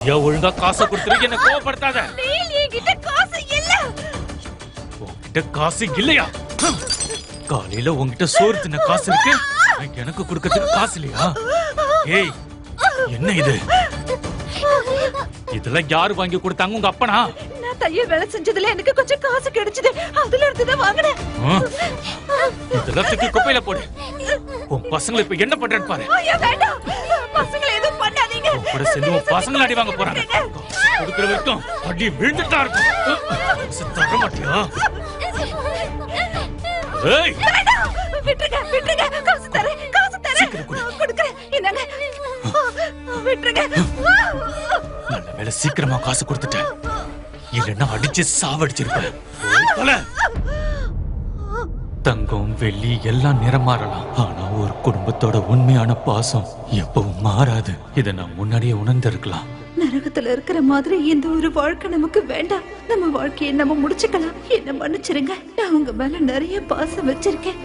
ஒழுங்கா காசை கொடுத்துரு, என்ன கோவப்படுத்தாத. என்கிட்ட காசு இல்ல. உன்கிட்ட காசு இல்லையா? காலையில உன்கிட்ட சோறு தின்ன காசு இருக்கு, எனக்கு கொடுக்கறதுக்கு காசு இல்லையா? ஏய், என்ன இது? இதெல்லாம் யாரு வாங்கி கொடுத்தாங்க? உங்க அப்பனா? நான் தையல் வேலை செஞ்சதுல எனக்கு கொஞ்சம் காசு கிடைச்சது, அதுல இருந்து தான் வாங்கினேன். இதெல்லாம் தூக்கி குப்பையில போடு. உன் பசங்களை இப்ப என்ன பண்றேன்னு பாரு. ஐயா வேண்டாம், பசங்களை எதுவும் பண்ணாதீங்க. கூட சேர்ந்து உன் பசங்களை அடி வாங்க போறாங்க. கொடுக்கிற வரைக்கும் அடி விழுந்துட்டா இருக்கும். தர மாட்டியா? ஏய், விட்டுருங்க விட்டுருங்க, காசு தரேன் காசு தரேன், கொடுக்கிறேன். என்னங்க விட்டுருங்க. நல்ல வேலை சீக்கிரமா காசு கொடுத்துட்டேன், இல்லைன்னா அடிச்சு சாவடிச்சிருப்பேன். தங்கம் வெள்ளி எல்லாம் நிறம் மாறலாம், ஆனா ஒரு குடும்பத்தோட உண்மையான பாசம் எப்பவும் மாறாது. இதை நான் முன்னாடியே உணர்ந்திருக்கலாம். நரகத்துல இருக்கிற மாதிரி இந்த ஒரு வாழ்க்கை நமக்கு வேண்டாம். நம்ம வாழ்க்கையை நம்ம முடிச்சுக்கலாம். என்ன மன்னிச்சிருங்க, நான் உங்க மேல நிறைய பாசம் வச்சிருக்கேன்.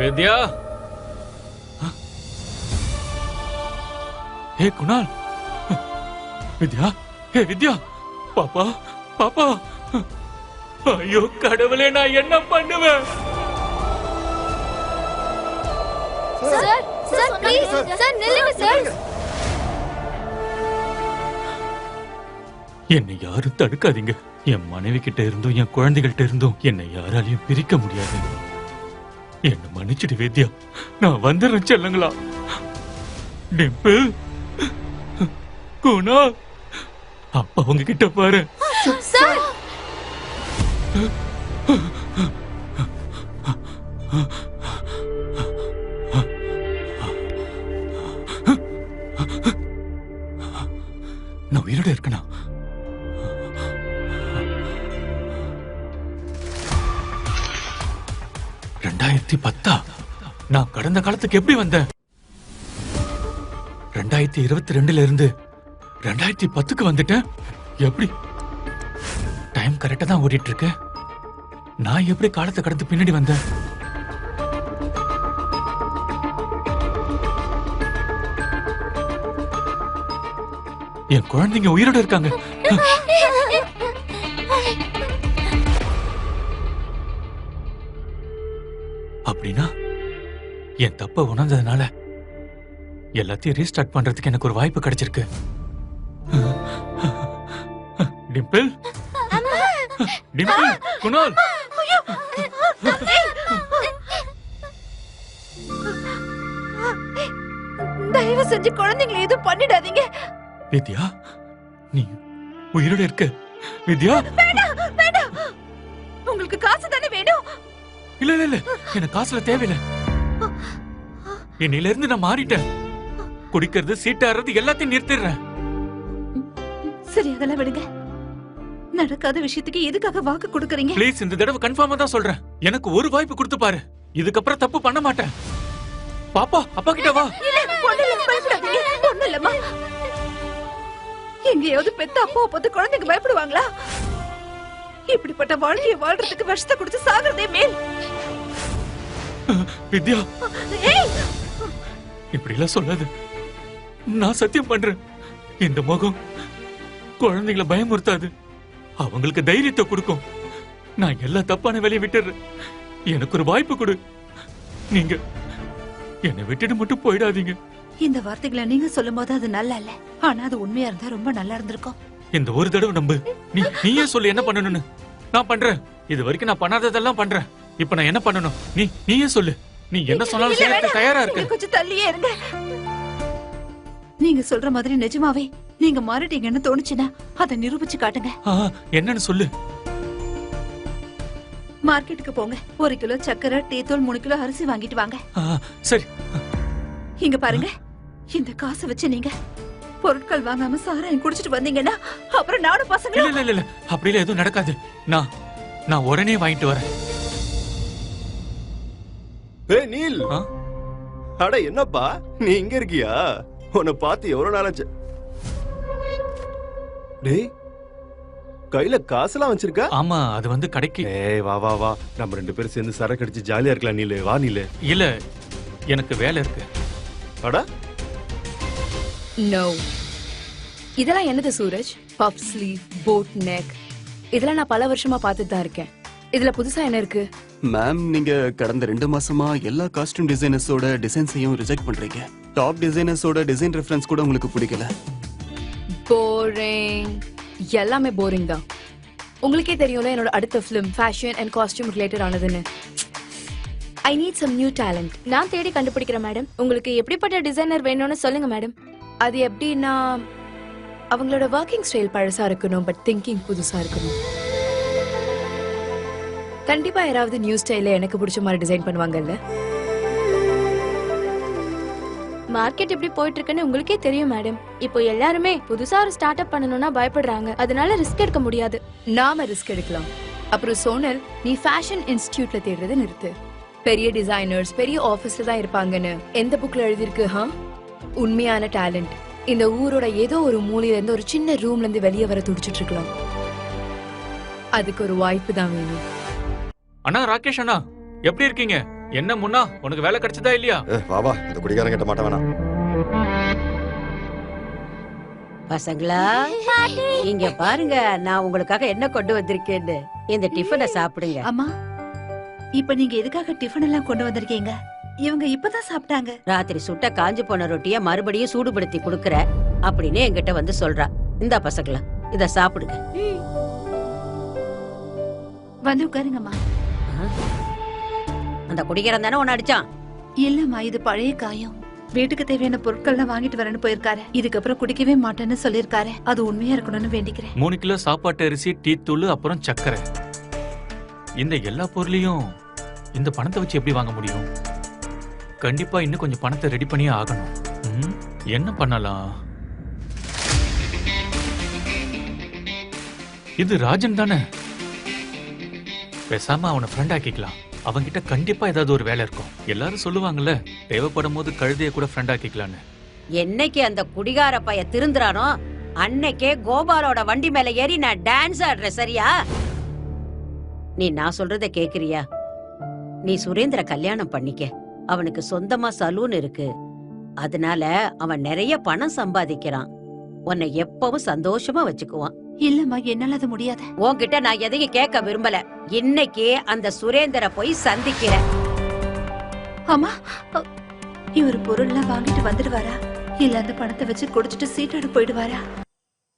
வேத்யா, ஹே குணால், வித்யா, ஹே வித்யா, பாப்பா பாப்பா. ஐயோ கடவுளே, நான் என்ன பண்ணுவேன்? சார் சார் ப்ளீஸ் சார் நில்லுங்க சார். என்னை யாரும் தடுக்காதீங்க. என் மனைவி கிட்ட இருந்தும் என் குழந்தைகிட்ட இருந்தும் என்னை யாராலையும் பிரிக்க முடியாது. என்ன மன்னிச்சிடு வேத்யா, நான் வந்துடுறேன் செல்லுங்களா. டிம்பிள், குணா, அப்பா உங்ககிட்ட பாரு. சார் நான் உயிரோட இருக்கணும். நான் கடந்த காலத்துக்கு எப்படி வந்தேன்? 2022 இருந்து 2010க்கு வந்துட்டேன். எப்படி? டைம் கரெக்டா தான் ஓடிட்டு இருக்கு. நான் எப்படி காலத்தை கடந்து பின்னாடி வந்தேன்? என் குழந்தைங்க உயிரோட இருக்காங்க. அப்படின்னா என் தப்ப உணர்ந்ததுனால எல்லாத்தையும் ரீஸ்டார்ட் பண்றதுக்கு எனக்கு ஒரு வாய்ப்பு கிடைச்சிருக்கு. டிம்பிள், டிம்பிள், குணால், தயவு செஞ்சு குழந்தைங்களை எதுவும் பண்ணிடாதீங்க. வித்யா, நீ உயிரோட இருக்க. வித்யா, வேண்டாம் வேண்டாம், உங்களுக்கு காசு தானே வேணும். இல்ல இல்ல இல்ல, எனக்கு காசுல தேவையில்லை. இன்னையில இருந்து நான் மாறிட்டேன். குடிக்கிறது, சீட்டாடுறது எல்லாத்தையும் நிறுத்திடுறேன். சரி, அதெல்லாம் விடுங்க. நடக்காத விஷயத்துக்கு எதுக்காக வாக்கு கொடுக்கறீங்க? ப்ளீஸ், இந்த தடவை கன்ஃபார்மா தான் சொல்றேன். எனக்கு ஒரு வாய்ப்பு கொடுத்து பாரு. இதுக்கப்புறம் தப்பு பண்ண மாட்டேன். பாப்பா, அப்பா கிட்ட வா. இல்ல, ஒண்ணு இல்ல, பயப்படாதீங்க. ஒண்ணு இல்லம்மா. எங்கேயாவது பெத்த அப்பாவை பார்த்து குழந்தைங்க பயப்படுவாங்களா? இப்படிப்பட்ட வாழ்க்கையை வாழ்றதுக்கு விஷத்தை கொடுத்து சாகிறதே மேல். வித்யா, ஏய், இப்படி எல்லாம் சொல்லாது. நான் சத்தியம் பண்றேன், இந்த முகம் குழந்தைகளை பயமுறுத்தாது, அவங்களுக்கு தைரியத்தை கொடுக்கும். நான் எல்லா தப்பான வேலையை விட்டுறேன். எனக்கு ஒரு வாய்ப்பு கொடு. நீங்க என்னை விட்டுட்டு மட்டும் போயிடாதீங்க. இந்த வார்த்தைகளை நீங்க சொல்லும் போது அது நல்லா இல்ல, ஆனா அது உண்மையா இருந்தா ரொம்ப நல்லா இருந்திருக்கும். இந்த ஒரு தடவை நம்பு. நீயே சொல்லு என்ன பண்ணணும்னு. நான் பண்றேன். இது வரைக்கும் நான் பண்ணாததெல்லாம் பண்றேன். இப்ப நான் என்ன பண்ணணும்? நீயே சொல்லு. நீ என்ன சொன்னாலும் செய்யறதுக்கு தயாரா இருக்க. கொஞ்சம் தள்ளியே இருங்க. நீங்க சொல்ற மாதிரி நிஜமாவே நீங்க மாறிட்டீங்கன்னு தோணுச்சுன்னா அதை நிரூபிச்சு காட்டுங்க. என்னன்னு சொல்லு. மார்க்கெட்டுக்கு போங்க, 1 கிலோ சக்கரை, டீ தூள், 3 கிலோ அரிசி வாங்கிட்டு வாங்க. சரி. இங்க பாருங்க, இந்த காசை வச்சு நீங்க பொருட்கள் வாங்காம சாராயம் குடிச்சிட்டு வந்தீங்கன்னா அப்புறம் நானும் பசங்க. இல்ல இல்ல இல்ல, அப்படிலாம் எதுவும் நடக்காது. நான் உடனே வாங்கிட்டு வரேன். ஏய் நீல், அட என்னப்பா நீ இங்க இருக்கியா? உன்னை பார்த்து எவ்வளவு நாளாச்சு. டேய், கையில காசுலாம் வச்சிருக்க? ஆமா, அது வந்து கடைக்கு. ஏய் வா வா வா, நம்ம 2 பேரும் சேர்ந்து சரக்கு அடிச்சு ஜாலியா இருக்கலாம். நீலு வா நீலு. இல்ல, எனக்கு வேலை இருக்கு. அட நோ. இதெல்லாம் என்னது Suraj? Puff sleeve, boat neck, இதெல்லாம் நான் பல வருஷமா பார்த்துட்டு தான் இருக்கேன். இதுல புதுசா என்ன இருக்கு? மேம், நீங்க கடந்த 2 மாசமா எல்லா காஸ்டியூம் டிசைனர்ஸோட டிசைன்ஸையும் ரிஜெக்ட் பண்றீங்க. டாப் டிசைனர்ஸோட டிசைன் ரெஃபரன்ஸ் கூட உங்களுக்கு பிடிக்கல. போரிங். எல்லாமே போரிங் தான். உங்களுக்கே தெரியும்ல என்னோட அடுத்த film fashion and costume related ஆனதுன்னு. I need some new talent. நான் தேடி கண்டுபிடிக்கிறேன் மேடம். உங்களுக்கு எப்படிப்பட்ட டிசைனர் வேணும்னு சொல்லுங்க மேடம். அது எப்படின்னா, அவங்களோட ஒர்க்கிங் ஸ்டைல் பழசா இருக்கணும், பட் திங்கிங் புதுசா இருக்கணும். கண்டிப்பா யாராவது நியூ ஸ்டைல எனக்கு பிடிச்ச மாதிரி டிசைன் பண்ணுவாங்கல்ல. மார்க்கெட் எப்படி போயிட்டு இருக்குன்னு உங்களுக்கே தெரியும் மேடம். இப்போ எல்லாருமே புதுசா ஒரு ஸ்டார்ட் அப் பண்ணணும்னா பயப்படுறாங்க. அதனால ரிஸ்க் எடுக்க முடியாது. நாம ரிஸ்க் எடுக்கலாம். அப்புறம் சோனல், நீ ஃபேஷன் இன்ஸ்டிடியூட்ல தேடுறதை நிறுத்து. பெரிய டிசைனர்ஸ் பெரிய ஆபீஸ்ல தான் இருப்பாங்கன்னு எந்த புக்ல எழுதிருக்கு? உண்மையான டேலண்ட் இந்த ஊரோட ஏதோ ஒரு மூலையில இருந்து ஒரு சின்ன ரூம்ல இருந்து வெளியே வர துடிச்சிட்டு இருக்கலாம். அதுக்கு ஒரு வாய்ப்பு தான் வேணும். அண்ணா ராகேஷ் அண்ணா, எப்படி இருக்கீங்க? என்ன முன்னா, உனக்கு வேலை கிடைச்சதா இல்லையா? வா வா, இந்த குடிகாரன் கிட்ட மாட்ட வேணாம். பசங்களா, இங்க பாருங்க, நான் உங்களுக்காக என்ன கொண்டு வந்திருக்கேன்னு. இந்த டிஃபனை சாப்பிடுங்க. அம்மா, இப்ப நீங்க எதுக்காக டிஃபன் எல்லாம் கொண்டு வந்திருக்கீங்க? இவங்க இப்பதான் சாப்பிட்டாங்க. ராத்திரி சுட்ட காஞ்சு போன ரொட்டிய மறுபடியும் சூடுபடுத்தி குடுக்கற அப்படின்னு என்கிட்ட வந்து சொல்றா. இந்த பசங்களா, இத சாப்பிடுங்க. வந்து உட்காருங்கம்மா. அந்த குடிக்கிறன் தானே உன்னை அடிச்சான்? இல்லம்மா, இது பழைய காயம். வீட்டுக்கு தேவையான பொருட்கள்லாம் வாங்கிட்டு வரேன்னு போயிருக்காரு. இதுக்கப்புறம் குடிக்கவே மாட்டேன்னு சொல்லிருக்காரு. அது உண்மையா இருக்கணும்னு வேண்டிக்கிறேன். 3 கிலோ சாப்பாட்டு அரிசி, டீ தூள், அப்புறம் சர்க்கரை. இந்த எல்லா பொருளையும் இந்த பணத்தை வச்சு எப்படி வாங்க முடியும்? கண்டிப்பா இன்னும் கொஞ்சம் பணத்தை ரெடி பண்ணியே ஆகணும். என்ன பண்ணலாம்? இது ராஜன் தானே? பேசாம அவனை ஃப்ரெண்ட் ஆக்கிக்கலாம். அவன்கிட்ட கண்டிப்பா ஏதாவது ஒரு வேலை இருக்கும். எல்லாரும் சொல்லுவாங்கல்ல, தேவைப்படும் போது கழுதைய கூட ஃப்ரெண்ட் ஆக்கிக்கலான்னு. என்னைக்கு அந்த குடிகார பைய திருந்துறானோ அன்னைக்கே கோபாலோட வண்டி மேல ஏறி நான் டான்ஸ் ஆடுறேன். சரியா? நீ நான் சொல்றத கேக்குறியா? நீ சுரேந்திர கல்யாணம் பண்ணிக்க. அவனுக்கு சொந்தமா சலூன் இருக்கு. அதனால அவன் நிறைய பணம் சம்பாதிக்கிறான். உன்னை எப்பவும் சந்தோஷமா வச்சுக்குவான். இல்லம்மா, என்னால அது முடியாது. உன்கிட்ட நான் எதையும் கேட்க விரும்பல. இன்னைக்கு அந்த சுரேந்தரை போய் சந்திக்கிறேன். அம்மா, இவர் பொருள்லாம் வாங்கிட்டு வந்துடுவாரா? இல்ல அந்த பணத்தை வச்சு குடிச்சிட்டு சீட்டோட போயிடுவாரா?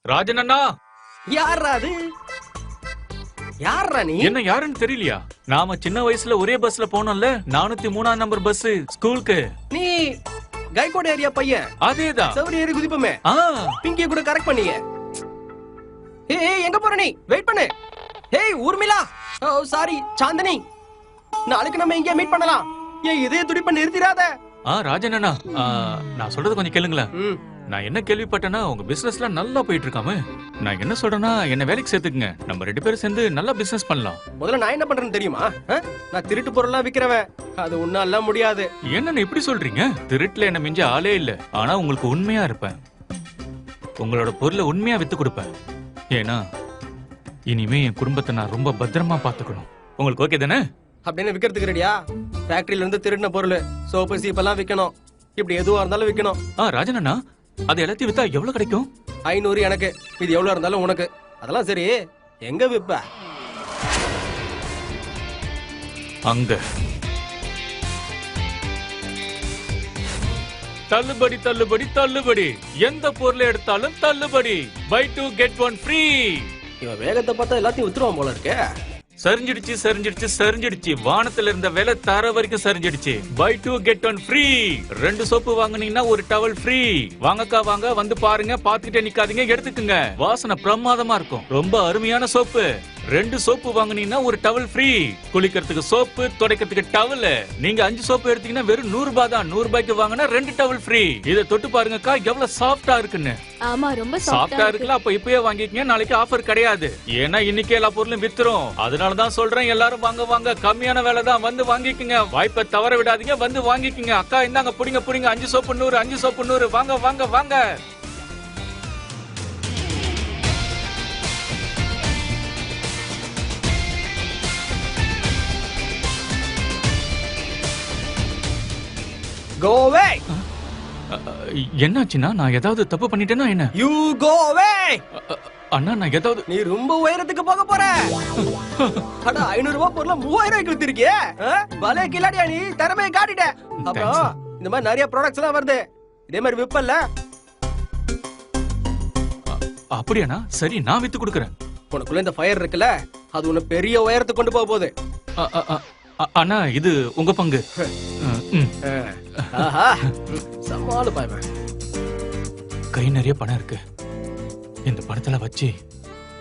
ராஜன் அண்ணா, யாரா அது? யாரா நீ? என்ன யாருன்னு தெரியலையா? நாம சின்ன வயசுல ஒரே பஸ்ல போனோம்ல, 403ஆம் நம்பர் பஸ் ஸ்கூலுக்கு. நீ கைகோட ஏரியா பையன். அதேதான். சவுரி ஏறி குதிப்பமே. பிங்கிய கூட கரெக்ட் பண்ணியே. ஏய், எங்க போற நீ? வெயிட் பண்ணு. ஏய் ஊர்மிளா, ஓ சாரி சாந்தினி, நாளைக்கு நம்ம எங்க மீட் பண்ணலாம். ஏய் இதே துடிப்ப நிறுத்திராத. ராஜன் அண்ணா, நான் சொல்றது கொஞ்சம் கேளுங்களேன். நான் என்ன கேள்விப்பட்டேன்னா, உங்க பிசினஸ்ல நல்லா போயிட்டு இருக்காம. நான் என்ன சொல்றேன்னா, என்ன வேலைக்கு சேர்த்துக்குங்க. நம்ம 2 பேரும் சேர்ந்து நல்லா பிசினஸ் பண்ணலாம். முதல்ல நான் என்ன பண்றேன்னு தெரியுமா? நான் திருட்டு பொருள்லாம் விக்கிறவன். அது உன்னால முடியாது. என்னன்னு இப்படி சொல்றீங்க? திருட்டுல என்ன மிஞ்ச ஆளே இல்ல. ஆனா உங்களுக்கு உண்மையா இருப்பேன். உங்களோட பொருளை உண்மையா வித்து கொடுப்பேன். ஏன்னா இனிமே என் குடும்பத்தை நான் ரொம்ப பத்திரமா பாத்துக்கணும். உங்களுக்கு ஓகே தானே? அப்படின்னு விக்கிறதுக்கு ரெடியா? ஃபேக்டரியில இருந்து திருடின பொருள், சோப்பு சீப்பெல்லாம் விக்கணும். இப்படி எதுவா இருந்தாலும் விக்கணும். ராஜன் அண்ணா, அது எல்லாத்தையும் வித்தா எவ்வளவு கிடைக்கும்? 500 எனக்கு. இது எவ்வளவு இருந்தாலும் உனக்கு. அதெல்லாம் சரி, எங்க விப்ப? அங்க. தள்ளுபடி தள்ளுபடி தள்ளுபடி. எந்த பொருளை எடுத்தாலும் தள்ளுபடி. buy 2 get 1 free. இவன் வேகத்தை பார்த்தா எல்லாத்தையும் வித்துருவான் போல இருக்கே. சரிஞ்சிடுச்சு சரிஞ்சிடுச்சு சரிஞ்சிடுச்சு. வானத்துல இருந்த விலை தர வரைக்கும் சரிஞ்சிடுச்சு. buy 2 get 1 free. 2 சோப்பு வாங்குனீங்கன்னா ஒரு டவல் ஃப்ரீ. வாங்கக்கா வாங்க, வந்து பாருங்க, பாத்துக்கிட்டே நிக்காதீங்க, எடுத்துக்குங்க. வாசனை பிரமாதமா இருக்கும். ரொம்ப அருமையான சோப்பு. 2 சோப்பு வாங்குனீங்கன்னா ஒரு டவல் ஃப்ரீ. குளிக்கிறதுக்கு சோப்பு, துடைக்கிறதுக்கு டவல். நீங்க 5 சோப்பு எடுத்தீங்கன்னா வெறும் 100 ரூபாய் தான். 100 ரூபாய்க்கு வாங்கினா 2 டவல் ஃப்ரீ. இத தொட்டு பாருங்கக்கா, எவ்வளவு சாஃப்டா இருக்குன்னு. ஆமா, ரொம்ப சாஃப்டா இருக்குல்ல. அப்ப இப்பவே வாங்கிக்கங்க, நாளைக்கு ஆஃபர் கிடையாது. ஏன்னா இன்னைக்கு எல்லா பொருளும் வித்துரும். அதனாலதான் சொல்றேன், எல்லாரும் வாங்க வாங்க, கம்மியான விலை தான், வந்து வாங்கிக்கங்க. வாய்ப்பை தவற விடாதீங்க, வந்து வாங்கிக்கங்க. அக்கா இந்தாங்க, புடிங்க புடிங்க, 5 சோப்பு 100, 5 சோப்பு 100. வாங்க வாங்க வாங்க. கோ அவே. என்னாச்சுன்னா நான் ஏதாவது தப்பு பண்ணிட்டேன்னா என்ன? யூ கோ அவே. அண்ணா நான் ஏதாவது நீ ரொம்ப உயரத்துக்கு போக போற. அட 500 ரூபாய் பொருள 3000 கொடுத்திருக்கியே. பலே கில்லாடியா நீ, திறமையை காட்டிட்ட. அப்புறம் இந்த மாதிரி நிறைய ப்ராடக்ட்ஸ் எல்லாம் வருது, இதே மாதிரி விப்பல்ல. அப்படியாண்ணா? சரி நான் வித்து கொடுக்கறேன். உனக்குள்ள இந்த ஃபயர் இருக்குல்ல, அது உன்னை பெரிய உயரத்துக்கு கொண்டு போக போகுது. அண்ணா இது உங்க பங்கு. ஆஹா, சமாளு பாய்வன். கை நிறைய பணம் இருக்கு. இந்த பணத்துல வச்சு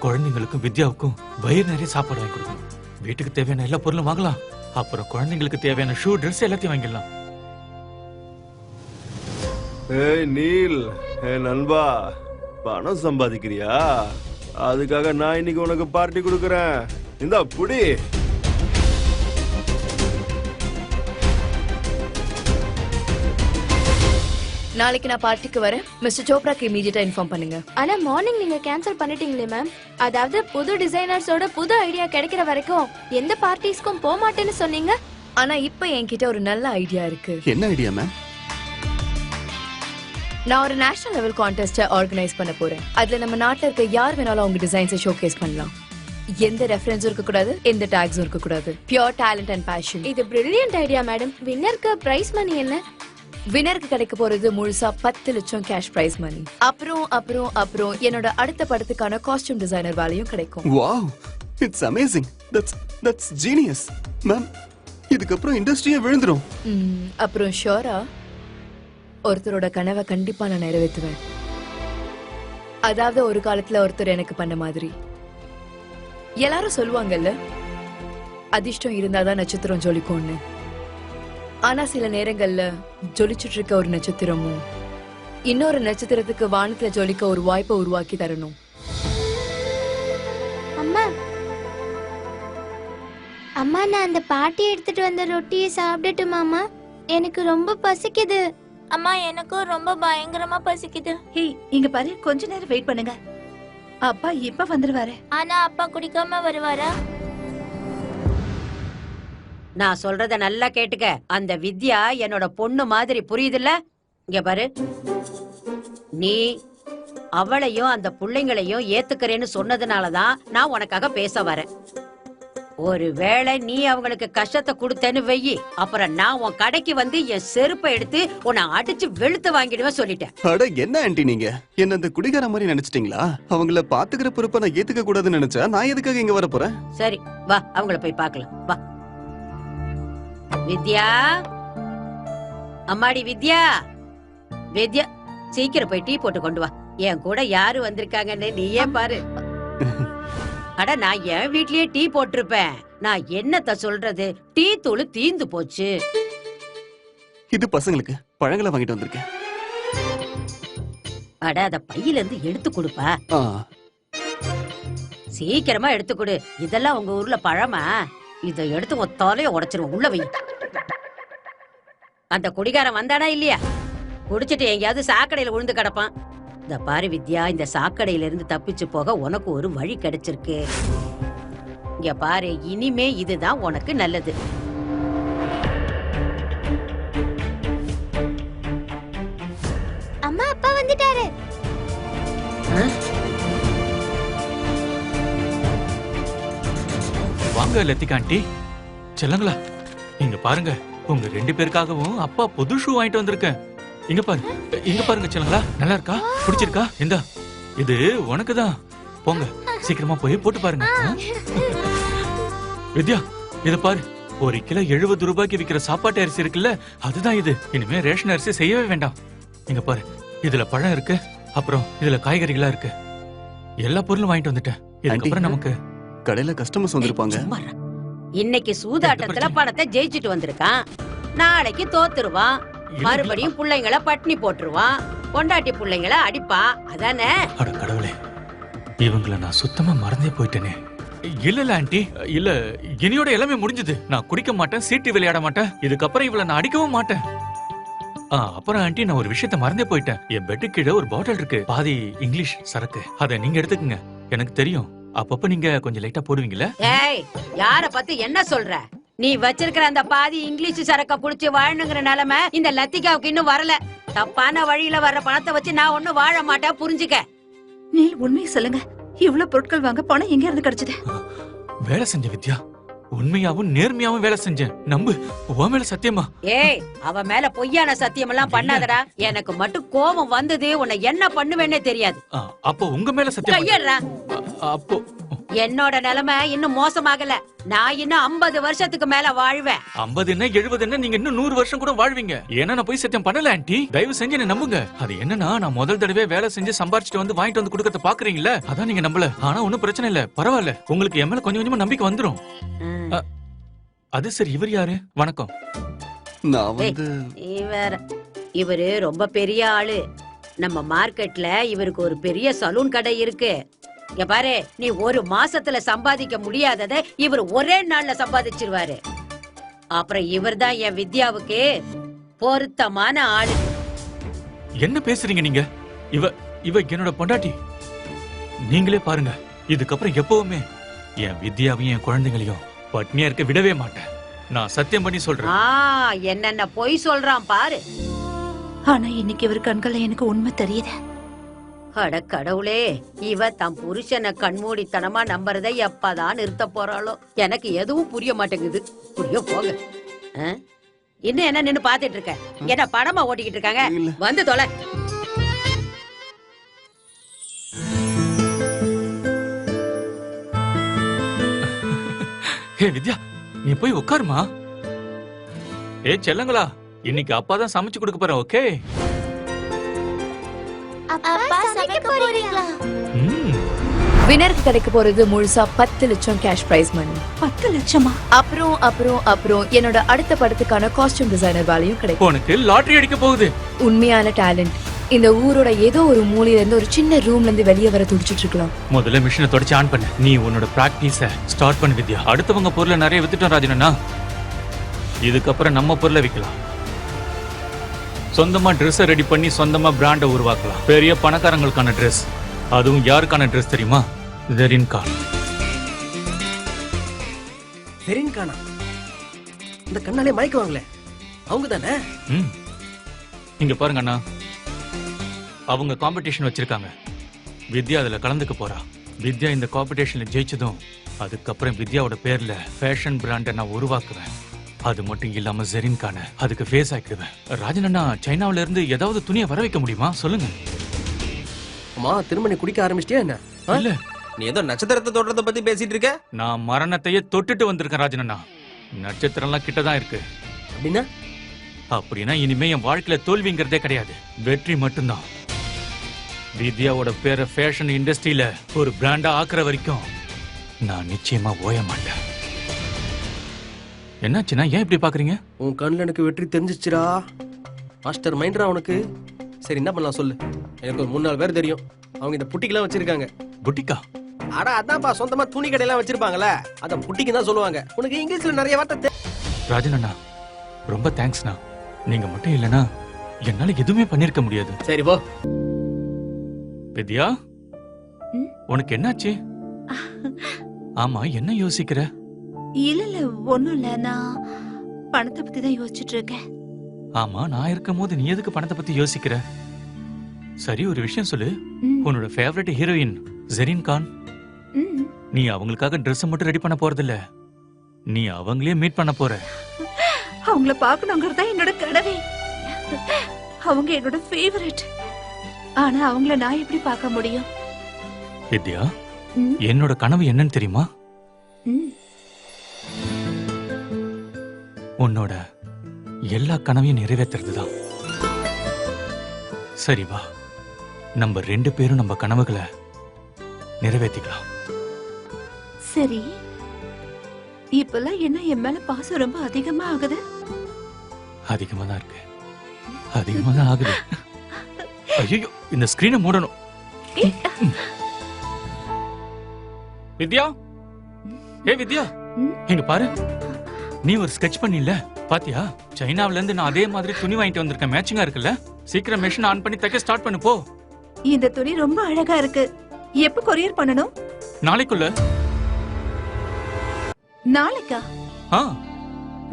குழந்தைங்களுக்கும் வித்யாவுக்கும் வயிறு நிறைய சாப்பாடு வாங்கி கொடுக்கணும். வீட்டுக்கு தேவையான எல்லா பொருளும் வாங்கலாம். அப்புறம் குழந்தைங்களுக்கு தேவையான ஷூ, ட்ரெஸ் எல்லாத்தையும் வாங்கிடலாம். ஏய் நீல், நண்பா, பணம் சம்பாதிக்கிறியா? அதுக்காக நான் இன்னைக்கு உனக்கு பார்ட்டி கொடுக்கறேன். இந்தா புடி. நாளைக்கு நான் பார்ட்டிக்கு வரேன். மிஸ்டர் சோப்ராக்கு இமீடியட்டா இன்ஃபார்ம் பண்ணுங்க. ஆனா மார்னிங் நீங்க கேன்சல் பண்ணிட்டீங்களே மேம். அதாவது புது டிசைனர்ஸோட புது ஐடியா கிடைக்கிற வரைக்கும் எந்த பார்ட்டிஸ்க்கும் போக மாட்டேன்னு சொன்னீங்க. ஆனா இப்ப என்கிட்ட ஒரு நல்ல ஐடியா இருக்கு. என்ன ஐடியா மேம்? நான் ஒரு நேஷனல் லெவல் கான்டெஸ்ட் ஆர்கனைஸ் பண்ண போறேன். அதுல நம்ம நாட்டுல இருக்க யார் வேணாலும் அவங்க டிசைன்ஸை ஷோகேஸ் பண்ணலாம். எந்த ரெஃபரன்ஸும் இருக்க கூடாது, எந்த டாக்ஸும் இருக்க கூடாது. Pure talent and passion. இது பிரில்லியன்ட் ஐடியா மேடம். வின்னருக்கு பிரைஸ் மணி என்ன? வினருக்கு கிடைக்க போறது முழுசா 10 லட்சம் கேஷ் பிரைஸ் மணி. அப்புறம் என்னோட அடுத்த படத்துக்கான காஸ்டியூம் டிசைனர் வேலையும் கிடைக்கும். Wow, it's amazing. That's genius ma'am. இதுக்கப்புறம் இண்டஸ்ட்ரியே விழுந்துரும். அப்புறம் ஷோரா ஒருத்தரோட கனவை கண்டிப்பா நான் நிறைவேற்றுவேன். அதாவது ஒரு காலத்துல ஒருத்தர் எனக்கு பண்ண மாதிரி. எல்லாரும் சொல்லுவாங்கல்ல, அதிர்ஷ்டம் இருந்தாதான் நட்சத்திரம் ஜொலிக்கும்னு. ஆனா சில நேரங்கள்ல ஜொலிச்சுட்டு இருக்க ஒரு நட்சத்திரமும் இன்னொரு நட்சத்திரத்துக்கு வானத்துல ஜொலிக்க ஒரு வாய்ப்பை உருவாக்கி தரணும். அம்மா அம்மா, நான் அந்த பாட்டி எடுத்துட்டு வந்த ரொட்டியை சாப்பிடட்டுமாமா? எனக்கு ரொம்ப பசிக்குது. அம்மா எனக்கும் ரொம்ப பயங்கரமா பசிக்குது. ஏய் இங்க பாரு, கொஞ்ச நேரம் வெயிட் பண்ணுங்க. அப்பா இப்ப வந்துருவாரு. ஆனா அப்பா குடிக்காம வருவாரா? நான் சொல்றத நல்லா கேட்டுக்க. அந்த வித்யா என்னோட பொண்ணு மாதிரி, புரியுதுல்ல? இங்க பாரு, நீ அவளையும் அந்த பிள்ளைங்களையும் ஏத்துக்கிறேன்னு சொன்னதுனாலதான் நான் உனக்காக பேச வரேன். ஒருவேளை நீ அவங்களுக்கு கஷ்டத்தை கொடுத்தேன்னு வெயி, அப்புறம் நான் உன் கடைக்கு வந்து என் செருப்பை எடுத்து உன்னை அடிச்சு வெளுத்து வாங்கிடுவேன் சொல்லிட்டேன். அட என்ன ஆண்டி நீங்க என்ன அந்த குடிகார மாதிரி நினைச்சிட்டீங்களா? அவங்கள பாத்துக்கிற பொறுப்பை நான் ஏத்துக்க கூடாதுன்னு நினைச்சா நான் எதுக்காக இங்க வர போறேன்? சரி வா, அவங்கள போய் பார்க்கலாம் வா. வித்யா, அம்மாடி வித்யா, வித்யா சீக்கிரம் போய் டீ போட்டு கொண்டு வா. என் கூட யாரு வந்திருக்காங்கன்னு நீயே பாரு. அட நான் என் வீட்லயே டீ போட்டிருப்பேன். நான் என்னத்த சொல்றது, டீ தூள் தீந்து போச்சு. இது பசங்களுக்கு பழங்களை வாங்கிட்டு வந்திருக்கேன். அட அத பையில இருந்து எடுத்து கொடுப்பா. ஆ, சீக்கிரமா எடுத்து கொடு. இதெல்லாம் உங்க ஊர்ல பழமா? இத எடுத்து உன் தலைய உடைச்சிருவோம். உள்ள வை. அந்த குடிகாரன் வந்தானா இல்லையா? குடிச்சிட்டு எங்கேயாவது சாக்கடையில விழுந்து கிடப்பான். இந்த பாரு வித்யா, இந்த சாக்கடையில இருந்து தப்பிச்சு போக உனக்கு ஒரு வழி கிடைச்சிருக்கு. இங்க பாரு, இனிமே இதுதான் உனக்கு நல்லது. அம்மா அப்பா வந்துட்டாரு. வாங்க லத்திகா ஆண்டி, செல்லங்களா, இங்க பாருங்க. உங்க 2 பேருக்காகவும் அப்பா புது ஷூ வாங்கிட்டு வந்திருக்கேன். இங்க பாருங்க செல்லங்களா, நல்லா இருக்கா? பிடிச்சிருக்கா? இந்தா, இது உனக்குதான். போங்க, சீக்கிரமா போய் போட்டு பாருங்க. வித்யா, இத பாரு. 1 கிலோ 70 ரூபாய்க்கு விக்கிற சாப்பாட்டு அரிசி இருக்குல்ல, அதுதான் இது. இனிமே ரேஷன் அரிசி செய்யவே வேண்டாம். இங்க பாரு, இதுல பழம் இருக்கு, அப்புறம் இதுல காய்கறிகளா இருக்கு. எல்லா பொருளும் வாங்கிட்டு வந்துட்டேன். இதுக்கப்புறம் நமக்கு கடையில கஸ்டமர்ஸ் வந்திருப்பாங்க. இன்னைக்கு சூதாட்டத்துல பணத்தை ஜெயிச்சுட்டு வந்திருக்கான், நாளைக்கு தோத்துருவான். மறுபடியும் பிள்ளைங்களை பட்டினி போட்டுருவான், பொண்டாட்டி பிள்ளைங்களை அடிப்பான். அதானே? அட கடவுளே, இவங்கள நான் சுத்தமா மறந்தே போயிட்டேனே. இல்ல ஆண்டி, இல்ல, இனியோட எல்லாமே முடிஞ்சது. நான் குடிக்க மாட்டேன், சீட்டு விளையாட மாட்டேன். இதுக்கப்புறம் இவள நான் அடிக்கவும் மாட்டேன். அப்புறம் ஆண்டி, நான் ஒரு விஷயத்த மறந்தே போயிட்டேன். என் பெட்டு கீழே ஒரு பாட்டில் இருக்கு, பாதி இங்கிலீஷ் சரக்கு. அதை நீங்க எடுத்துக்கங்க. எனக்கு தெரியும், அப்பப்ப நீங்க கொஞ்சம் லைட்டா போடுவீங்கல்ல. ஏய், யார பத்தி என்ன சொல்ற? நீ வச்சிருக்கிற அந்த பாதி இங்கிலீஷ் சரக்க புடிச்சு வாழணுங்கிற நிலைமை இந்த லத்திகாவுக்கு இன்னும் வரல. தப்பான வழியில வர்ற பணத்தை வச்சு நான் ஒண்ணும் வாழ மாட்டேன், புரிஞ்சுக்க. நீல் உண்மையை சொல்லுங்க, இவ்வளவு பொருட்கள் வாங்க பணம் எங்க இருந்து கிடைச்சது? வேலை செஞ்ச வித்யா, உண்மையாவும் நேர்மையாவும் வேலை செஞ்சேன். நம்பு, உன் மேல சத்தியமா. ஏய், அவ மேல பொய்யான சத்தியம் எல்லாம் பண்ணாதடா. எனக்கு மட்டும் கோபம் வந்தது, உன்னை என்ன பண்ணுவேன்னே தெரியாது. அப்போ உங்க மேல சத்தியம். கையடுறா. அப்போ என்னோட நிலைமை இன்னும் மோசமாகல. நான் இன்னும் 50 வருஷத்துக்கு மேல வாழ்வேன். 50 என்ன 70 என்ன, நீங்க இன்னும் 100 வருஷம் கூட வாழ்வீங்க. ஏன்னா நான் போய் சத்தியம் பண்ணல ஆண்டி. தயவு செஞ்சு என்ன நம்புங்க. அது என்னன்னா, நான் முதல் தடவை வேலை செஞ்சு சம்பாரிச்சிட்டு வந்து வாங்கிட்டு வந்து கொடுக்கறத பாக்குறீங்களா, அதான் நீங்க நம்பல. ஆனா ஒன்னும் பிரச்சனை இல்ல, பரவாயில்ல. உங்களுக்கு என் மேல கொஞ்சம் கொஞ்சமா நம்பிக்கை வந்துரும். அது சரி, இவர் யாரு? வணக்கம். நான் வந்து இவரு ரொம்ப பெரிய ஆளு. நம்ம மார்க்கெட்ல இவருக்கு ஒரு பெரிய சலூன் கடை இருக்கு. இங்க பாரு, நீ ஒரு மாசத்துல சம்பாதிக்க முடியாதத இவர் ஒரே நாள்ல சம்பாதிச்சிருவாரு. அப்புறம் இவர் தான் என் வித்யாவுக்கு பொருத்தமான ஆளு. என்ன பேசுறீங்க நீங்க? இவ என்னோட பொண்டாட்டி. நீங்களே பாருங்க, இதுக்கப்புறம் எப்பவுமே என் வித்யாவையும் என் குழந்தைங்களையும் பட்னியா இருக்க விடவே மாட்டேன். நான் சத்தியம் பண்ணி சொல்றேன். என்னென்ன பொய் சொல்றான் பாரு. ஆனா இன்னைக்கு இவர் கண்கள்ல எனக்கு உண்மை தெரியுது. அட கடவுளே, இவ தம் புருஷனை கண்மூடித்தனமா நம்புறதை எப்பதான் நிறுத்த போறாளோ? எனக்கு எதுவும் புரிய மாட்டேங்குது. புரிய போங்க. இன்னும் என்ன நின்னு பாத்துட்டு இருக்க? என்ன படமா ஓட்டிக்கிட்டு இருக்காங்க? வந்து தொலை. ஹே வித்யா, நீ போய் உட்காருமா. ஏ செல்லங்களா, இன்னைக்கு அப்பா தான் சமைச்சு கொடுக்க போறேன். ஓகே? வினருக்கு கிடைக்க போறது முழுசா 10 லட்சம் கேஷ் பிரைஸ் மணி. 10 லட்சமா? அப்புறம் என்னோட அடுத்த படத்துக்கான காஸ்டியூம் டிசைனர் வேலையும் கிடைக்கும். உனக்கு லாட்டரி அடிக்க போகுது. உண்மையான டேலண்ட் இந்த ஊரோட ஏதோ ஒரு மூலையில இருந்து ஒரு சின்ன ரூம்ல இருந்து வெளியே வர துடிச்சிட்டு இருக்கலாம். முதல்ல மிஷினை தொடச்சு ஆன் பண்ணு. நீ உன்னோட பிராக்டிஸ ஸ்டார்ட் பண்ணு வித்யா. அடுத்தவங்க பொருளை நிறைய வித்துட்டோம் ராஜனா, இதுக்கப்புறம் நம்ம பொருளை விற்கலாம். சொந்தமா ட்ரெஸ் ரெடி பண்ணி சொந்தமா பிராண்ட உருவாக்கலாம். பெரிய பணக்காரங்களுக்கான ட்ரெஸ். அதுவும் யாருக்கான ட்ரெஸ் தெரியுமா? ஜெரின் கான். ஜெரின் கானா? இந்த கண்ணாலே மயக்குவாங்களே, அவங்க தானே? இங்க பாருங்க அண்ணா, அவங்க காம்படிஷன் வச்சிருக்காங்க. வித்யா அதுல கலந்துக்க போறா. வித்யா இந்த காம்படிஷன்ல ஜெயிச்சதும் அதுக்கப்புறம் வித்யாவோட பேர்ல ஃபேஷன் பிராண்ட நான் உருவாக்குவேன். அது மட்டும் இல்லாம ஜெரின் கான அதுக்கு ஃபேஸ் ஆக்கிடுவேன். ராஜன் அண்ணா, சைனாவில இருந்து ஏதாவது துணியை வர வைக்க முடியுமா சொல்லுங்க. அம்மா, திரும்ப நீ குடிக்க ஆரம்பிச்சிட்டியா என்ன? இல்ல, நீ ஏதோ நட்சத்திரத்தை தோற்றத்தை பத்தி பேசிட்டு இருக்க. நான் மரணத்தையே தொட்டுட்டு வந்திருக்கேன் ராஜன் அண்ணா. நட்சத்திரம் எல்லாம் கிட்டதான் இருக்கு. அப்படின்னா இனிமே என் வாழ்க்கையில தோல்விங்கிறதே கிடையாது, வெற்றி மட்டும்தான். வித்யாவோட பேரை ஃபேஷன் இண்டஸ்ட்ரியில ஒரு பிராண்டா ஆக்குற வரைக்கும் நான் நிச்சயமா ஓய மாட்டேன். என்னாச்சுன்னா ஏன் இப்படி பாக்குறீங்க? உன் கண்ணுல எனக்கு வெற்றி தெரிஞ்சிச்சுடா. மாஸ்டர் மைண்டரா உனக்கு. சரி, என்ன பண்ணலாம் சொல்லு. எனக்கு ஒரு 3-4 பேர் தெரியும். அவங்க இந்த புட்டிக்கெல்லாம் வச்சிருக்காங்க. புட்டிக்கா? அடா அதான்ப்பா, சொந்தமா துணி கடையெல்லாம் வச்சிருப்பாங்கல்ல, அத புட்டிக்கு தான் சொல்லுவாங்க. உனக்கு இங்கிலீஷ்ல நிறைய வார்த்தை. ராஜன் அண்ணா, ரொம்ப தேங்க்ஸ்ண்ணா. நீங்க மட்டும் இல்லனா என்னால எதுவுமே பண்ணிருக்க முடியாது. சரி போ. வித்யா, உனக்கு என்னாச்சு? ஆமா, என்ன யோசிக்கிற? இல்ல ஒண்ணும் இல்ல, நான் பணத்தை பத்தி தான் யோசிச்சுட்டு இருக்கேன். ஆமா, நான் இருக்கும் போது நீ எதுக்கு பணத்தை பத்தி யோசிக்கிற? சரி, ஒரு விஷயம் சொல்லு. உன்னோட ஃபேவரட் ஹீரோயின் ஜெரின் கான். நீ அவங்களுக்காக ட்ரெஸ் மட்டும் ரெடி பண்ண போறது இல்ல, நீ அவங்களே மீட் பண்ண போற. அவங்கள பாக்கணுங்கிறதா என்னோட கனவே. அவங்க என்னோட ஃபேவரட். ஆனா அவங்கள நான் எப்படி பார்க்க முடியும்? வித்யா, என்னோட கனவு என்னன்னு தெரியுமா? உன்னோட எல்லா கனவையும் நிறைவேற்றுறதுதான். சரி வா, நம்ம 2 பேரும் நம்ம கனவுகளை நிறைவேற்றிக்கலாம். சரி, இப்பெல்லாம் என்ன என் மேல பாசம் ரொம்ப அதிகமா ஆகுது? அதிகமா தான் இருக்கு, அதிகமா தான் ஆகுது. ஐயோ, இந்த ஸ்கிரீனை மூடணும். வித்யா, ஏ வித்யா, இங்க பாரு. நீ ஒரு ஸ்கெட்ச் பண்ணில பாத்தியா? சைனாவில இருந்து நான் அதே மாதிரி துணி வாங்கிட்டு வந்திருக்கேன். மேட்சிங்கா இருக்குல்ல? சீக்கிரம் மெஷின் ஆன் பண்ணி தைக்க ஸ்டார்ட் பண்ணு போ. இந்த துணி ரொம்ப அழகா இருக்கு. எப்ப கொரியர் பண்ணணும்? நாளைக்குள்ள. நாளைக்கா?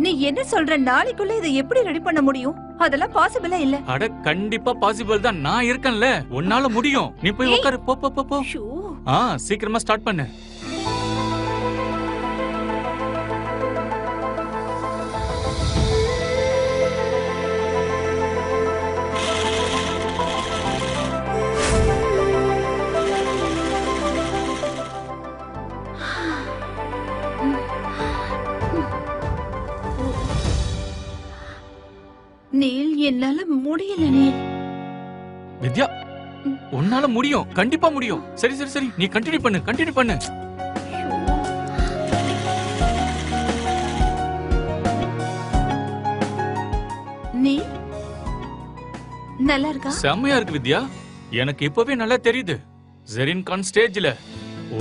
நீ என்ன சொல்ற? நாளைக்குள்ள இதை எப்படி ரெடி பண்ண முடியும்? அதெல்லாம் பாசிபிளா இல்ல. அட கண்டிப்பா பாசிபிள் தான், நான் இருக்கேன்ல, உன்னால முடியும். நீ போய் உட்காரு, போ போ போ. சீக்கிரமா ஸ்டார்ட் பண்ணு. நீல், என்னால முடியல நீல். வித்யா, உன்னால முடியும், கண்டிப்பா முடியும். சரி சரி சரி, நீ கண்டினியூ பண்ணு. நீ நல்லா இருக்கா? செம்மையா இருக்கு வித்யா, எனக்கு இப்பவே நல்லா தெரியுது. ஜெரின் கான் ஸ்டேஜ்ல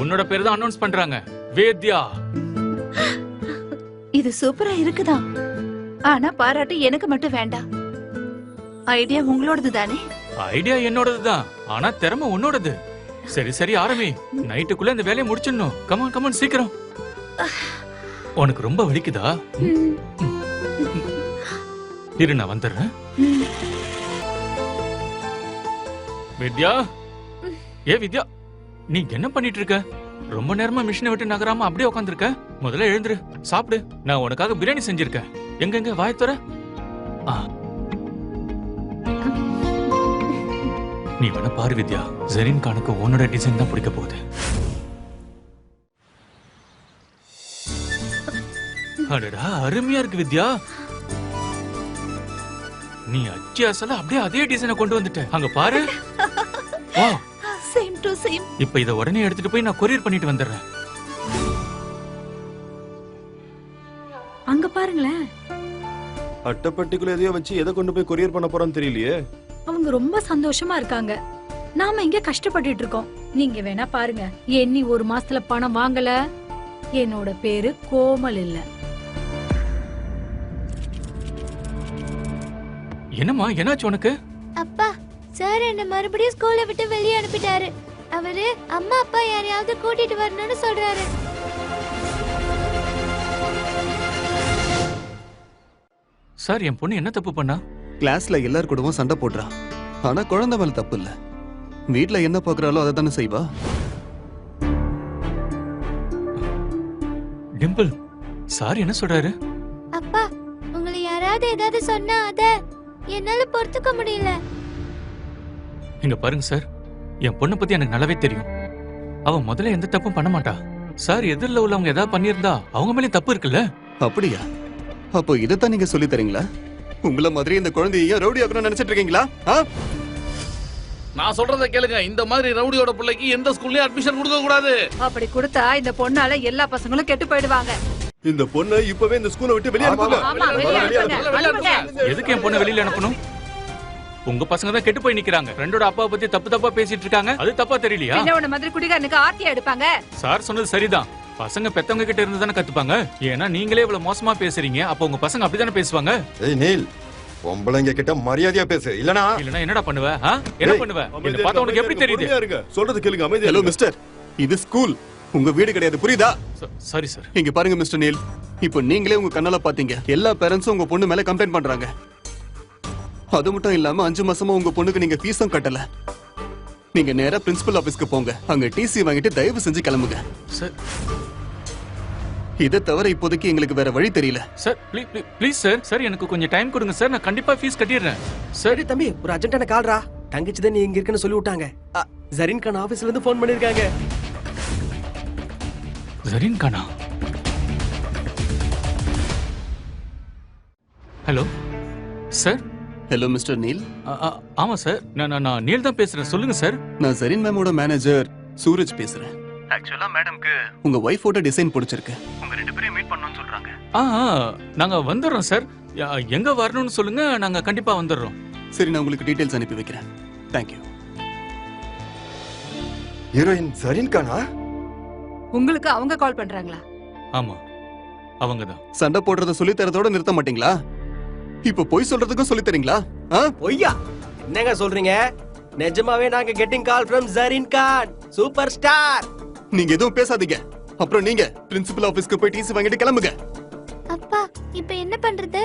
உன்னோட பேர் தான் அனௌன்ஸ் பண்றாங்க, வேத்யா. இது சூப்பரா இருக்குதா? ஆனா பாராட்டு எனக்கு மட்டும் வேண்டாம். ஐடியா உங்களோடது தானே? ஐடியா என்னோடதுதான், ஆனா திறமை உன்னோடது. சரி சரி ஆரம்பி, நைட்டுக்குள்ள இந்த வேலையை முடிச்சிடணும். கமான் கமான் சீக்கிரம். உனக்கு ரொம்ப வலிக்குதா? இரு, நான் வந்துடுறேன். வித்யா, வித்யா, நீ என்ன பண்ணிட்டு இருக்க? ரொம்ப நேரமா மிஷினை விட்டு நகராம அப்படியே உட்காந்துருக்க. முதல்ல எழுந்துரு, சாப்பிடு. நான் உனக்காக பிரியாணி செஞ்சிருக்கேன். எங்க வாய் தர. நீ வேணா பாரு வித்யா, ஜெரின் கானுக்கு உன்னோட டிசைன் தான் பிடிக்க போகுது. அடடா, அருமையா இருக்கு வித்யா. நீ அச்சு அசல அப்படியே அதே டிசைனை கொண்டு வந்துட்ட. அங்க பாரு. Same to same. இப்ப இத உடனே எடுத்துட்டு போய் நான் கொரியர் பண்ணிட்டு வந்துடுறேன். அங்க பாருங்களேன். அட்டப்பட்டிக்குள்ள எதையோ வச்சு எதை கொண்டு போய் கொரியர் பண்ண போறான்னு தெரியலையே. அவங்க ரொம்ப சந்தோஷமா இருக்காங்க. நாம இங்க கஷ்டப்பட்டுட்டு இருக்கோம். நீங்க வேணா பாருங்க, எண்ணி ஒரு மாசத்துல பணம் வாங்கல. என்னோட பேரு கோமல் இல்ல. என்னம்மா, என்னாச்சு உனக்கு? அப்பா, சார் என்ன மறுபடியும் ஸ்கூலை விட்டு வெளியே அனுப்பிட்டாரு. அவரு அம்மா அப்பா யாரையாவது கூட்டிட்டு வரணும்னு சொல்றாரு. சார், என் பொண்ணு என்ன தப்பு பண்ணா? கிளாஸ்ல எல்லார் கூடவும் சண்டை போடுறா. ஆனா குழந்தை மேல தப்பு இல்ல. வீட்ல என்ன பாக்குறாளோ அதை தானே செய்வா. டிம்பிள், சார் என்ன சொல்றாரு? அப்பா, உங்களை யாராவது ஏதாவது சொன்னா அத என்னால பொறுத்துக்க முடியல. இங்க பாருங்க சார், என் பொண்ணை பத்தி எனக்கு நல்லாவே தெரியும். அவ முதல்ல எந்த தப்பும் பண்ண மாட்டா. சார், எதிரில் உள்ளவங்க ஏதாவது பண்ணியிருந்தா அவங்க மேலே தப்பு இருக்குல்ல? அப்படியா? அப்போ இதைத்தான் நீங்க சொல்லி தரீங்களா? உங்கள மாதிரி இந்த குழந்தைய ரவுடி ஆக்கணும்னு நினைச்சிட்டு இருக்கீங்களா? நான் சொல்றத கேளுங்க, இந்த மாதிரி ரவுடியோட பிள்ளைக்கு எந்த ஸ்கூல்லயும் அட்மிஷன் கொடுக்க கூடாது. அப்படி கொடுத்தா இந்த பொண்ணால எல்லா பசங்களும் கெட்டு போயிடுவாங்க. இந்த பொண்ணை இப்பவே இந்த ஸ்கூலை விட்டு வெளியே அனுப்புங்க. எதுக்கு என் பொண்ணை வெளியில அனுப்பணும்? உங்க பசங்க தான் கெட்டு போய் நிக்கிறாங்க. ஃப்ரெண்டோட அப்பா பத்தி தப்பா பேசிட்டு இருக்காங்க. அது தப்பா தெரியலையா? என்ன மாதிரி குடிகாரனுக்கு ஆர்த்தியா எடுப்பாங்க. சார் சொன்னது சரிதான். பசங்க பெத்தவங்க கிட்ட இருந்து தானே கத்துப்பாங்க. ஏன்னா நீங்களே இவ்வளவு மோசமா பேசுறீங்க, அப்ப உங்க பசங்க அப்படிதானே பேசுவாங்க. ஏய் நீல், பொம்பளைங்க கிட்ட மரியாதையா பேசு. இல்லனா என்னடா பண்ணுவ? என்ன பண்ணுவ? என்ன பார்த்தா உனக்கு எப்படி தெரியுது? சொல்றது கேளுங்க, அமைதியா. ஹலோ மிஸ்டர், இது ஸ்கூல், உங்க வீடு கிடையாது, புரியுதா? சரி சார். இங்க பாருங்க மிஸ்டர் நீல், இப்போ நீங்களே உங்க கண்ணால பாத்தீங்க, எல்லா பேரண்ட்ஸும் உங்க பொண்ணு மேல கம்ப்ளைண்ட் பண்றாங்க. அது மட்டும் இல்லாம 5 மாசமா உங்க பொண்ணுக்கு நீங்க ஃபீஸும் கட்டல. நீங்க நேரா பிரின்சிபல் ஆபீஸ்க்கு போங்க, அங்க டிசி வாங்கிட்டு தயவு செஞ்சு கிளம்புங்க. சார், இதை தவிர இப்போதைக்கு எங்களுக்கு வேற வழி தெரியல. Sir please sir. சார், எனக்கு கொஞ்சம் டைம் கொடுங்க சார், நான் கண்டிப்பா ஃபீஸ் கட்டிடுறேன். சரி தம்பி, ஒரு அர்ஜென்ட்டான கால்ரா. தங்கச்சி தான் நீ இங்க இருக்கன்னு சொல்லி விட்டாங்க. ஜரீன் கான் ஆபீஸ்ல இருந்து ஃபோன் பண்ணிருக்காங்க. ஜரீன் கானா? Hello sir. Hello mister Neil. ஆமா சார், நான் நீல் தான் பேசுறேன். சொல்லுங்க சார். நான் ஜரீன் மேமோட மேனேஜர் சூரஜ் பேசுறேன். ஆக்சுவலா மேடம்க்கு உங்க வைஃபோட டிசைன் பிடிச்சிருக்கு. உங்க 2 பேரையும் மீட் பண்ணனும்னு சொல்றாங்க. நாங்க வந்துறோம் சார். எங்க வரணும்னு சொல்லுங்க, நாங்க கண்டிப்பா வந்துறோம். சரி, நான் உங்களுக்கு டீடைல்ஸ் அனுப்பி வைக்கிறேன். Thank you. ஹீரோயின் ஜரீன் கானா? உங்களுக்கு அவங்க கால் பண்றாங்களா? ஆமா, அவங்கதான். சண்டை போடுறத சொல்லி தரதோட நிறுத்த மாட்டீங்களா? இப்போ போய் சொல்றதுக்கும் சொல்லி தரீங்களா? பொய்யா? என்னங்க சொல்றீங்க? நிஜமாவே நாங்க getting call from Zareen Khan, super star. நீங்க எதுவும் பேசாதீங்க. அப்புறம் நீங்க பிரின்சிபல் ஆபீஸ்க்கு போய் டிசி வாங்கிட்டு கிளம்புங்க. அப்பா இப்ப என்ன பண்றது?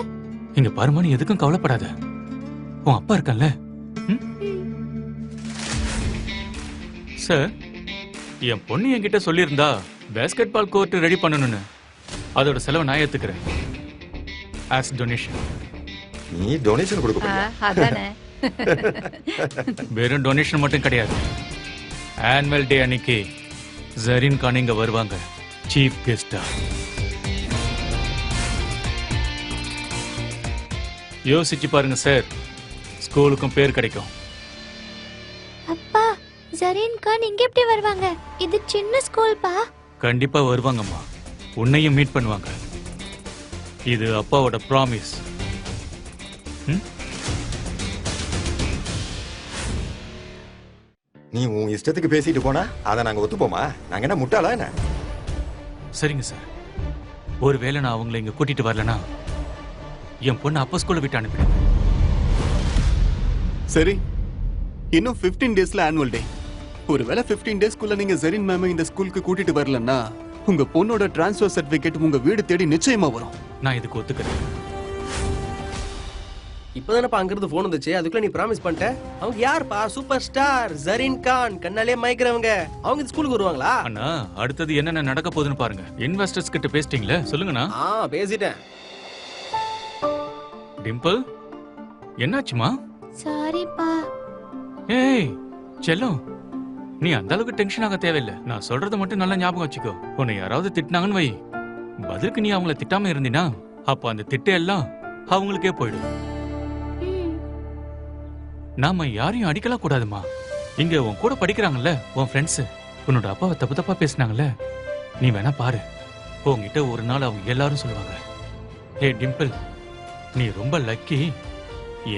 இங்க பாருமா, நீ எதுக்கும் கவலைப்படாத. உன் அப்பா இருக்கல்ல. சார், என் பொண்ணு என்கிட்ட சொல்லியிருந்தா பேஸ்கெட் பால் கோர்ட் ரெடி பண்ணணும்னு. அதோட செலவை நான் ஏத்துக்கிறேன். As donation. நீ டொனேஷன் கொடுக்க போறியா? அதானே. வெறும் டொனேஷன் மட்டும் கிடையாது. ஆனுவல் டே அன்னைக்கு ஜரீன் கான் இங்க வருவாங்க, சீஃப் கெஸ்டா. யோசிச்சு பாருங்க சார், ஸ்கூலுக்கும் பேர் கிடைக்கும். அப்பா ஜரீன் கான் இங்க எப்படி வருவாங்க? இது சின்ன ஸ்கூல் பா. கண்டிப்பா வருவாங்கம்மா, உன்னையும் மீட் பண்ணுவாங்க. இது அப்பாவோட ப்ராமிஸ். நீ உன் இஷ்டத்துக்கு பேசிட்டு போனா அதை நாங்க ஒத்துப்போமா? நாங்க என்ன முட்டாளா என்ன? சரிங்க சார், ஒருவேளை நான் அவங்களை இங்க கூட்டிட்டு வரலனா என் பொண்ணு அப்பா ஸ்கூல்ல விட்டு அனுப்பிடுங்க. சரி, இன்னும் 15 டேஸ்ல ஆனுவல் டே. ஒருவேளை 15 டேஸ்க்குள்ள நீங்க ஜெரின் மேம் இந்த ஸ்கூலுக்கு கூட்டிட்டு வரலன்னா உங்க பொண்ணோட டிரான்ஸ்ஃபர் சர்டிபிகேட் உங்க வீடு தேடி நிச்சயமா வரும். நான் இதுக்கு ஒத்துக்கிறேன். இப்பதானப்பா அங்கிருந்து போன் வந்துச்சு, அதுக்குள்ள நீ ப்ராமிஸ் பண்ணிட்ட. அவங்க யாருப்பா? சூப்பர் ஸ்டார் ஜரீன் கான், கண்ணாலே மயக்கிறவங்க. அவங்க இந்த ஸ்கூலுக்கு வருவாங்களா? அண்ணா, அடுத்தது என்னென்ன நடக்க போகுதுன்னு பாருங்க. இன்வெஸ்டர்ஸ் கிட்ட பேசிட்டீங்களே, சொல்லுங்கண்ணா. பேசிட்டேன். டிம்பிள், என்னாச்சுமா? சாரிப்பா. ஏய் செல்லம், நீ அந்த அளவுக்கு டென்ஷன் ஆக தேவையில்லை. நான் சொல்றத மட்டும் நல்லா ஞாபகம் வச்சுக்கோ. உன்னை யாராவது திட்டினாங்கன்னு வை, பதிலுக்கு நீ அவங்கள திட்டாம இருந்தினா அப்ப அந்த திட்ட எல்லாம் அவங்களுக்கே போயிடும். நாம யாரையும் அடிக்கலாம் கூடாதுமா. இங்க உன் கூட படிக்கிறாங்கல்ல உன் ஃப்ரெண்ட்ஸ், உன்னோட அப்பாவை தப்பு தப்பா பேசினாங்கல்ல, நீ வேணா பாரு. உன்கிட்ட ஒரு நாள் அவங்க எல்லாரும் சொல்லுவாங்க, ஹே டிம்பிள், நீ ரொம்ப லக்கி,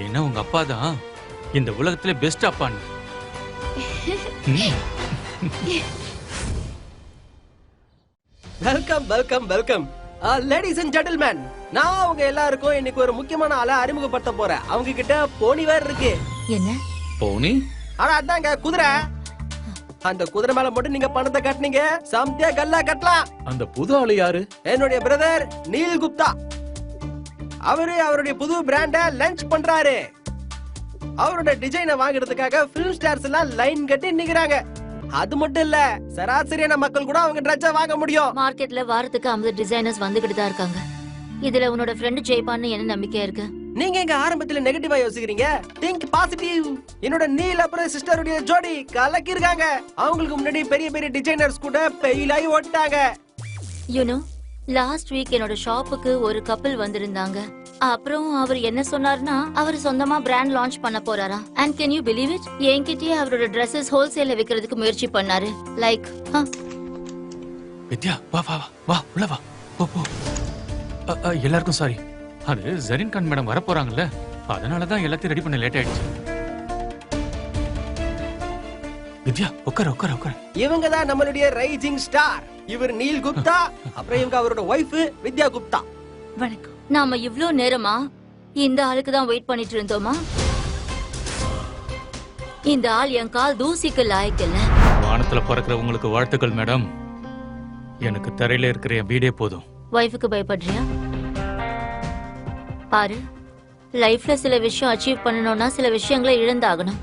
ஏன்னா உங்க அப்பா தான் இந்த உலகத்திலே பெஸ்ட் அப்பான்னு. Welcome welcome welcome ladies and gentlemen. நான் உங்க எல்லாருக்கும் இன்னைக்கு ஒரு முக்கியமான ஆளை அறிமுகப்படுத்த போறேன். அவங்க கிட்ட போனி வேற இருக்கு. என்ன போனி? ஆனா அதாங்க குதிரை. அந்த குதிரை மேல மட்டும் நீங்க பணத்தை கட்டினீங்க, சம்தியா கல்லா கட்டலாம். அந்த புது ஆளு யாரு? என்னுடைய பிரதர் நீல் குப்தா. அவரு அவருடைய புது பிராண்ட லான்ச் பண்றாரு. அவரோட டிசைனை வாங்குறதுக்காக ஃபிலிம் ஸ்டார்ஸ் எல்லாம் லைன் கட்டி நிக்கிறாங்க. அது மட்டும் இல்ல, சராசரியான மக்கள் கூட அவங்க ட்ரெஸ்ஸை வாங்க முடியும். மார்க்கெட்ல வாரத்துக்கு 50 டிசைனர்ஸ் வந்துகிட்டு தான் இருக்காங்க. இதுல உன்னோட ஃப்ரெண்ட் ஜெயிப்பான்னு என்ன நம்பிக்கையா இருக்கு? நீங்க எங்க ஆரம்பத்துல நெகட்டிவா யோசிக்கிறீங்க? Think positive. என்னோட நீல் அப்புறம் சிஸ்டருடைய ஜோடி கலக்கி இருக்காங்க. அவங்களுக்கு முன்னாடி பெரிய பெரிய டிசைனர்ஸ் கூட பெயிலாயி ஓட்டாங்க. யூ நோ, லாஸ்ட் வீக் என்னோட ஷாப்புக்கு ஒரு கப்பல் வந்திருந்தாங்க. அப்புறம் அவர் என்ன சொன்னார்னா, அவர் சொந்தமா பிராண்ட் லான்ச் பண்ண போறாரா. And can you believe it? என்கிட்டயே அவரோட Dresses ஹோல்சேல்ல விக்கிறதுக்கு முயற்சி பண்ணாரு. லைக் வித்யா, வா வா வா, உள்ள வா, போ போ. எல்லாருக்கும் சாரி, அது ஜரீன் கான் மேடம் வர போறாங்கல்ல, அதனாலதான் எல்லாத்தையும் ரெடி பண்ண லேட் ஆயிடுச்சு. வித்யா, உட்கார உட்கார உட்கார. இவங்க தான் நம்மளுடைய ரைசிங் ஸ்டார். இவர் நீல் குப்தா, அப்புறம் இவங்க அவரோட வைஃப் வித்யா குப்தா. வணக்கம். நாம இவ்ளோ நேரமா இந்த ஆளுக்கு தான் வெயிட் பண்ணிட்டு இருந்தோமா? இந்த ஆள் என் கால் தூசிக்கு லாயக்கில்ல. வானத்துல பறக்கிற உங்களுக்கு வாழ்த்துக்கள் மேடம். எனக்கு தரையில இருக்கிற என் வீடே போதும். வைஃபுக்கு பயப்படுறியா? பாரு, லைஃப்ல சில விஷயம் அச்சீவ் பண்ணணும்னா சில விஷயங்களை இழந்தாகணும்.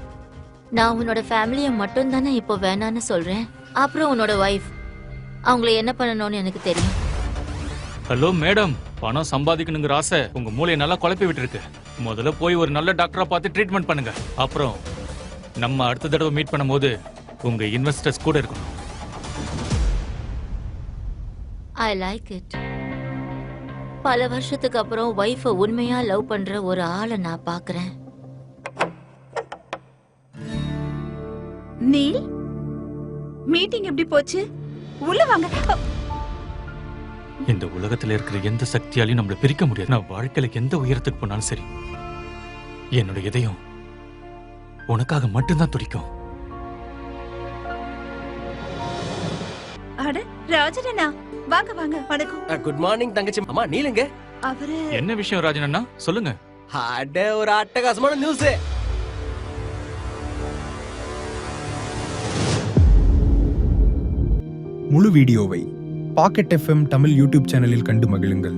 நான் உன்னோட ஃபேமிலியை மட்டும் தானே இப்போ வேணான்னு சொல்றேன். அப்புறம் உன்னோட வைஃப், அவங்கள என்ன பண்ணணும்னு எனக்கு தெரியும். ஹலோ மேடம், பணம் சம்பாதிக்கணுங்கிற ஆசை உங்க மூளையை நல்லா குழப்பி விட்டு இருக்கு. முதல்ல போய் ஒரு நல்ல டாக்டரா பார்த்து ட்ரீட்மெண்ட் பண்ணுங்க. அப்புறம் நம்ம அடுத்த தடவை மீட் பண்ணும்போது உங்க இன்வெஸ்டர்ஸ் கூட இருக்கணும். I like it. பல வருஷத்துக்கு அப்புறம் வைஃபை உண்மையா லவ் பண்ற ஒரு ஆளை நான் பாக்குறேன். நீல், மீட்டிங் எப்படி போச்சு? உள்ள வாங்க. இந்த உலகத்துல இருக்கிற எந்த சக்தியாலையும் நம்மள பிரிக்க முடியாது. நான் வாழ்க்கையில எந்த உயரத்துக்கு போனாலும் சரி, என்னோட இதயம் உனக்காக மட்டும்தான் துடிக்கும். அட ராஜனண்ணா, வாங்க வாங்க. வணக்கம். குட் மார்னிங் தங்கச்சி. அம்மா நீலுங்க. அவரு என்ன விஷயம் ராஜனண்ணா, சொல்லுங்க. அட ஒரு அட்டகாசமான நியூஸ். முழு வீடியோவை பாக்கெட் FM தமிழ் யூடியூப் சேனலில் கண்டு மகிழுங்கள்.